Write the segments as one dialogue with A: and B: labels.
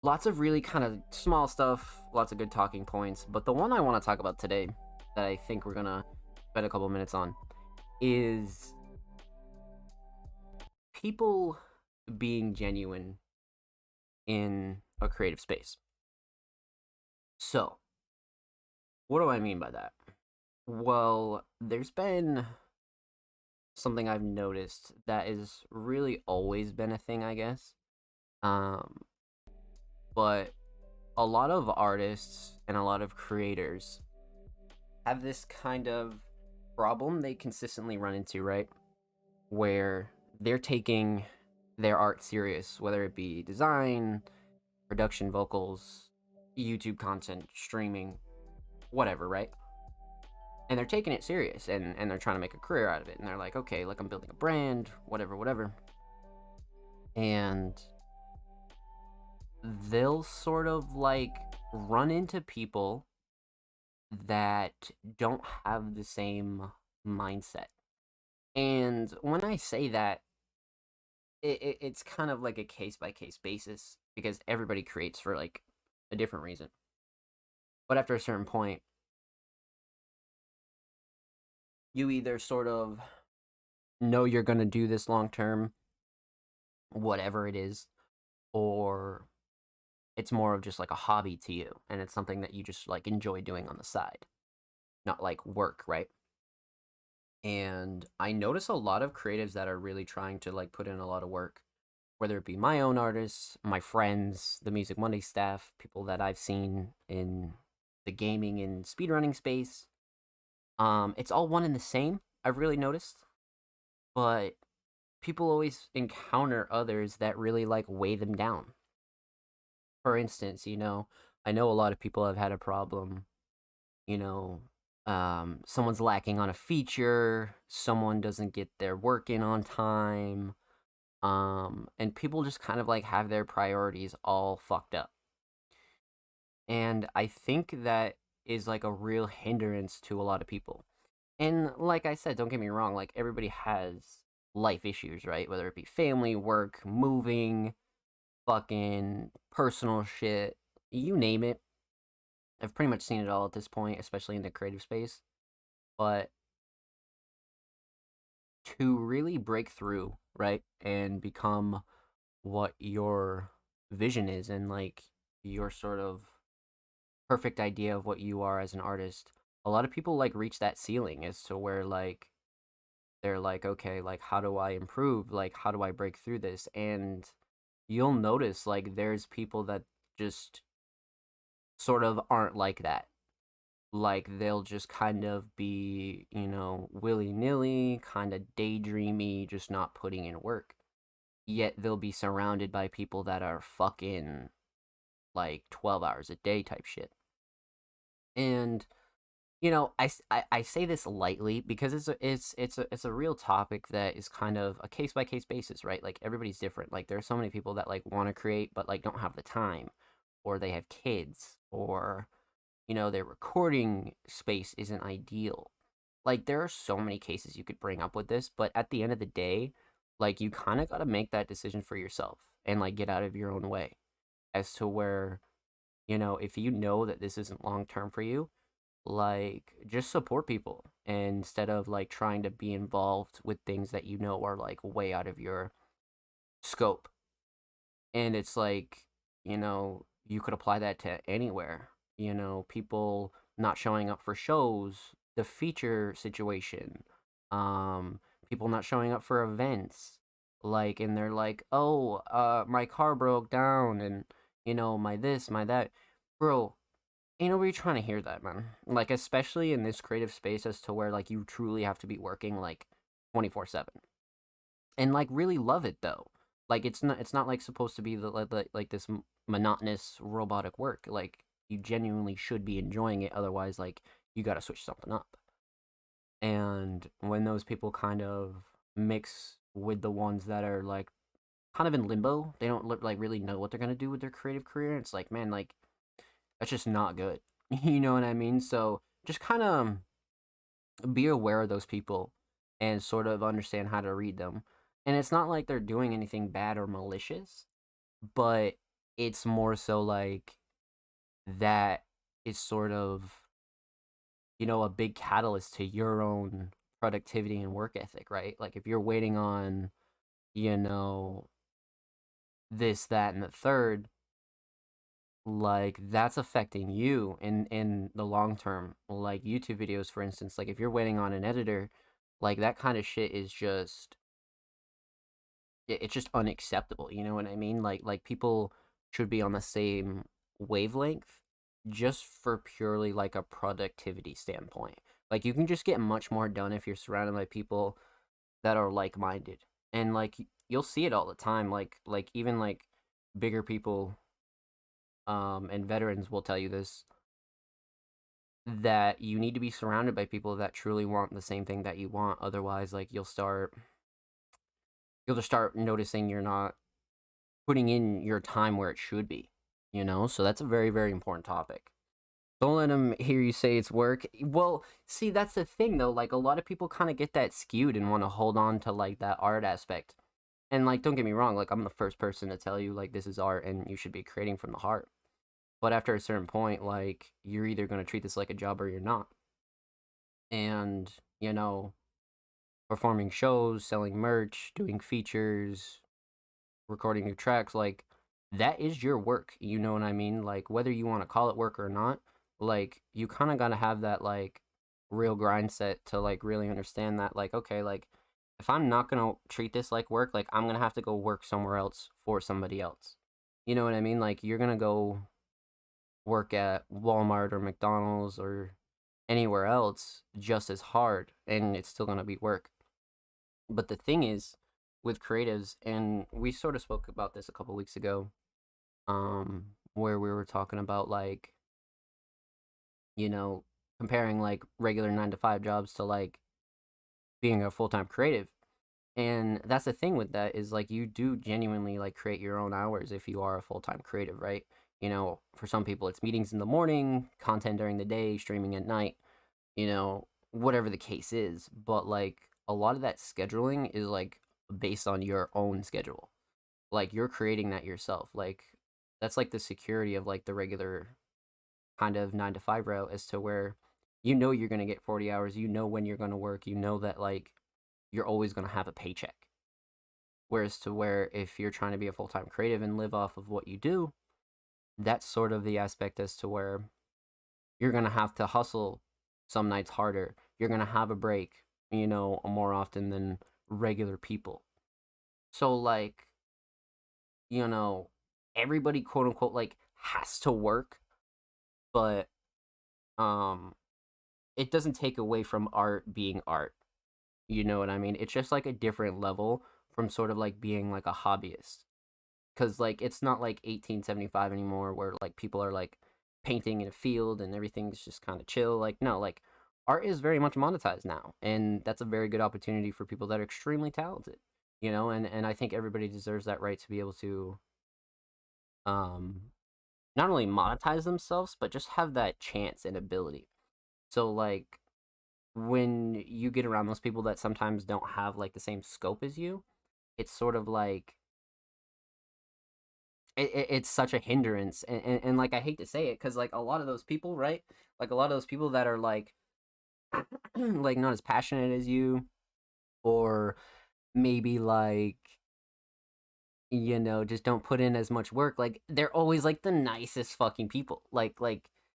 A: lots of really kind of small stuff, lots of good talking points. But the one I want to talk about today that I think we're gonna spend a couple minutes on is people being genuine in a creative space. So, what do I mean by that? Well, there's been something I've noticed that has really always been a thing, I guess. Um, but a lot of artists and a lot of creators have this kind of problem they consistently run into, right? Where they're taking their art serious, whether it be design, production, vocals, YouTube content, streaming, whatever, right? And they're taking it serious and they're trying to make a career out of it. And they're like, okay, like I'm building a brand, whatever, whatever. And they'll sort of like run into people that don't have the same mindset. And when I say that, it's kind of like a case by case basis because everybody creates for like a different reason. But after a certain point, you either sort of know you're going to do this long term, whatever it is, or it's more of just like a hobby to you and it's something that you just like enjoy doing on the side, not like work, right? And I notice a lot of creatives that are really trying to like put in a lot of work, whether it be my own artists, my friends, the Music Monday staff, people that I've seen in the gaming and speedrunning space. It's all one and the same, I've really noticed, but people always encounter others that really like weigh them down. For instance, I know a lot of people have had a problem, you know, someone's lacking on a feature, someone doesn't get their work in on time, and people just kind of like have their priorities all fucked up. And I think that is like a real hindrance to a lot of people. And like I said, don't get me wrong, like everybody has life issues, right? Whether it be family, work, moving, fucking personal shit, you name it. I've pretty much seen it all at this point, especially in the creative space. But to really break through, right, and become what your vision is and like your sort of perfect idea of what you are as an artist, a lot of people like reach that ceiling as to where like they're like, okay, like how do I improve? Like how do I break through this? And you'll notice like there's people that just sort of aren't like that. Like they'll just kind of be, willy nilly, kind of daydreamy, just not putting in work. Yet they'll be surrounded by people that are fucking like 12 hours a day type shit. And I say this lightly because it's a real topic that is kind of a case by case basis, right? Like everybody's different. Like there are so many people that like want to create but like don't have the time, or they have kids, or their recording space isn't ideal. Like there are so many cases you could bring up with this, but at the end of the day, like you kind of got to make that decision for yourself and like get out of your own way as to where, if you know that this isn't long term for you, like just support people instead of like trying to be involved with things that are like way out of your scope. And it's like, you could apply that to anywhere. People not showing up for shows, the feature situation, um people not showing up for events, like, and they're like, oh, my car broke down, and my this, my that. Bro, ain't nobody trying to hear that, man. Like, especially in this creative space, as to where like you truly have to be working like 24/7 and like really love it though. Like it's not like supposed to be like this monotonous robotic work. Like you genuinely should be enjoying it, otherwise like you got to switch something up. And when those people kind of mix with the ones that are like kind of in limbo, they don't look like really know what they're going to do with their creative career. It's like, man, like that's just not good. You know what I mean? So just kind of be aware of those people and sort of understand how to read them. And it's not like they're doing anything bad or malicious, but it's more so like that is sort of, a big catalyst to your own productivity and work ethic, right? Like if you're waiting on, you know, this, that, and the third, like that's affecting you in the long term. Like YouTube videos, for instance, like if you're waiting on an editor, like that kind of shit is just it's just unacceptable. You know what I mean? Like people should be on the same wavelength just for purely like a productivity standpoint. Like you can just get much more done if you're surrounded by people that are like-minded. And like you'll see it all the time. Like even like bigger people and veterans will tell you this, that you need to be surrounded by people that truly want the same thing that you want. Otherwise, like you'll just start noticing you're not putting in your time where it should be, So that's a very, very important topic. Don't let them hear you say it's work. Well, see, that's the thing though. Like a lot of people kind of get that skewed and want to hold on to like that art aspect. And like, don't get me wrong. Like I'm the first person to tell you like this is art and you should be creating from the heart. But after a certain point, like you're either going to treat this like a job or you're not. And performing shows, selling merch, doing features, recording new tracks, like that is your work. You know what I mean? Like whether you want to call it work or not, like you kind of got to have that like real grind set to like really understand that like okay, like if I'm not going to treat this like work, like I'm going to have to go work somewhere else for somebody else. You know what I mean? Like you're going to go work at Walmart or McDonald's or anywhere else just as hard and it's still going to be work. But the thing is with creatives, and we sort of spoke about this a couple weeks ago, where we were talking about like, you know, comparing like regular 9 to 5 jobs to like being a full time creative. And that's the thing with that is like you do genuinely like create your own hours if you are a full time creative, right? For some people it's meetings in the morning, content during the day, streaming at night, whatever the case is. But like a lot of that scheduling is like based on your own schedule. Like you're creating that yourself. Like that's like the security of like the regular kind of 9 to 5 route, as to where you're going to get 40 hours, when you're going to work, that like you're always going to have a paycheck. Whereas to where if you're trying to be a full-time creative and live off of what you do, that's sort of the aspect as to where you're going to have to hustle some nights harder. You're going to have a break, more often than regular people. So like, you know, everybody quote unquote like has to work, but um it doesn't take away from art being art. You know what I mean? It's just like a different level from sort of like being like a hobbyist. Cause like it's not like 1875 anymore where like people are like painting in a field and everything's just kind of chill. Like no, like art is very much monetized now, and that's a very good opportunity for people that are extremely talented. And I think everybody deserves that right to be able to um not only monetize themselves but just have that chance and ability. So like when you get around those people that sometimes don't have like the same scope as you, it's sort of like it's such a hindrance. And like I hate to say it because like a lot of those people, right, like a lot of those people that are like like not as passionate as you, or maybe like just don't put in as much work, like they're always like the nicest fucking people. Like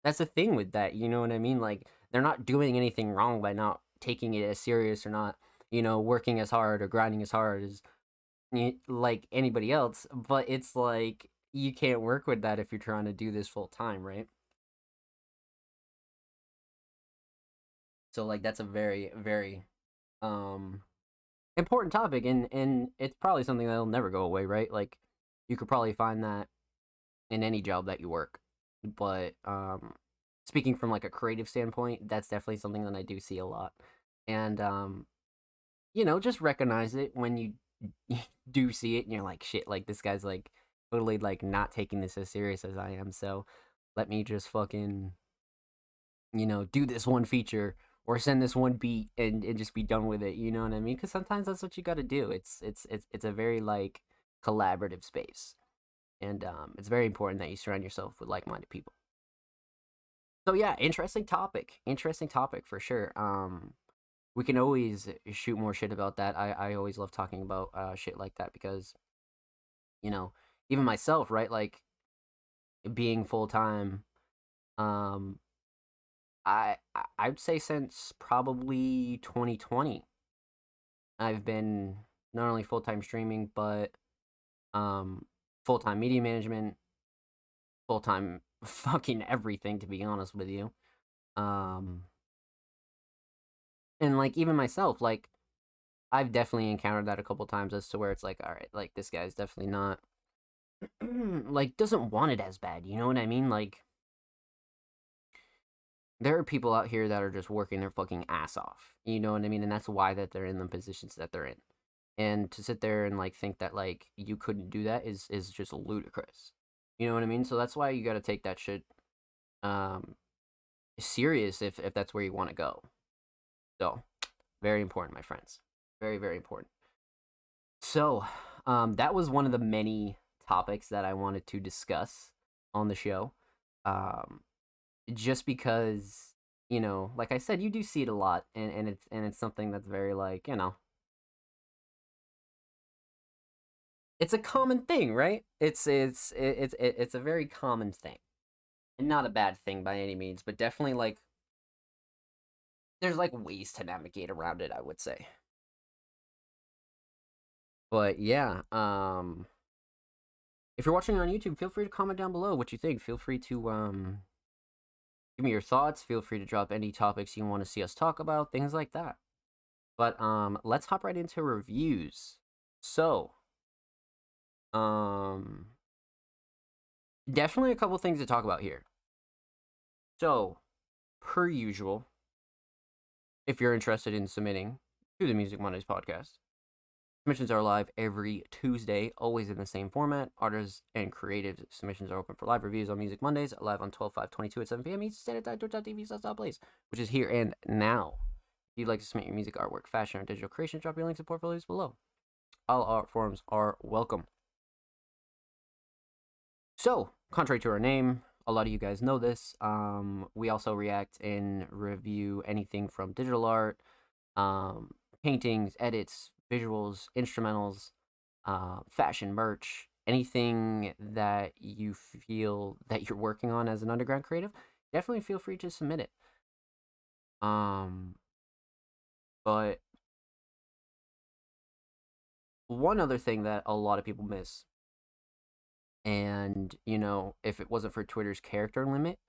A: that's the thing with that, you know what I mean? Like they're not doing anything wrong by not taking it as serious or not, working as hard or grinding as hard as like anybody else. But it's like you can't work with that if you're trying to do this full time, right? So like that's a very, very um important topic, and it's probably something that'll never go away, right? Like you could probably find that in any job that you work. But speaking from like a creative standpoint, that's definitely something that I do see a lot. And just recognize it when you do see it and you're like, shit, like this guy's like totally like not taking this as serious as I am. So let me just fucking, do this one feature or send this one beat and just be done with it. You know what I mean? Because sometimes that's what you got to do. It's a very like collaborative space. And it's very important that you surround yourself with like-minded people. So yeah, interesting topic for sure. We can always shoot more shit about that. I always love talking about shit like that because you know, even myself, right? Like being full time, um, I'd say since probably 2020, I've been not only full time streaming, but um, full time media management, full time fucking everything. To be honest with you, um, and like even myself, like I've definitely encountered that a couple times as to where it's like, all right, like this guy's definitely not like doesn't want it as bad. You know what I mean? Like there are people out here that are just working their fucking ass off. You know what I mean? And that's why that they're in the positions that they're in. And to sit there and like think that like you couldn't do that is just ludicrous. You know what I mean? So that's why you got to take that shit um serious if that's where you want to go. So, very important, my friends. Very very important. So, that was one of the many topics that I wanted to discuss on the show. Um just because like I said, you do see it a lot, and it's something that's very like it's a common thing, right? It's a very common thing, and not a bad thing by any means, but definitely like there's like ways to navigate around it, I would say. But yeah, if you're watching on YouTube, feel free to comment down below what you think. Feel free to give me your thoughts. Feel free to drop any topics you want to see us talk about, things like that. But let's hop right into reviews. So, um, definitely a couple things to talk about here. So, per usual, if you're interested in submitting to the Music Mondays podcast, submissions are live every Tuesday, always in the same format. Artists and creative submissions are open for live reviews on Music Mondays, live on 12/5/22 at 7 p.m. Eastern Standard Time, twitch.tv/Zomb Slays, which is here and now. If you'd like to submit your music, artwork, fashion, or digital creation, drop your links and portfolios below. All art forms are welcome. So, contrary to our name, a lot of you guys know this. We also react and review anything from digital art, paintings, edits, visuals, instrumentals, fashion, merch, anything that you feel that you're working on as an underground creative. Definitely feel free to submit it. But one other thing that a lot of people miss, and if it wasn't for Twitter's character limit,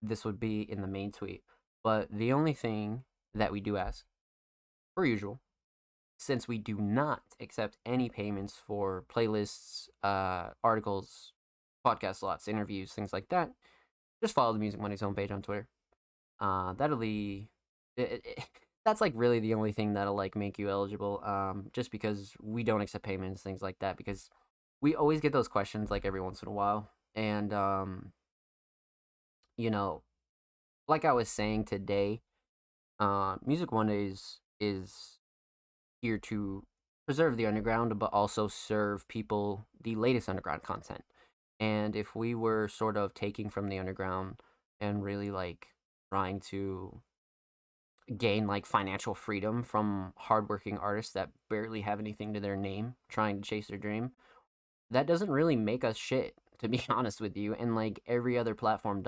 A: this would be in the main tweet. But the only thing that we do ask, per usual, since we do not accept any payments for playlists, articles, podcast slots, interviews, things like that, just follow the Music Money's homepage on Twitter. That'll be that's like really the only thing that'll like make you eligible. Just because we don't accept payments, things like that, because we always get those questions like every once in a while, and you know, like I was saying today, Music Mondays is here to preserve the underground, but also serve people the latest underground content. And if we were sort of taking from the underground and really like trying to gain like financial freedom from hardworking artists that barely have anything to their name, trying to chase their dream, that doesn't really make us shit, to be honest with you. And like every other platform does.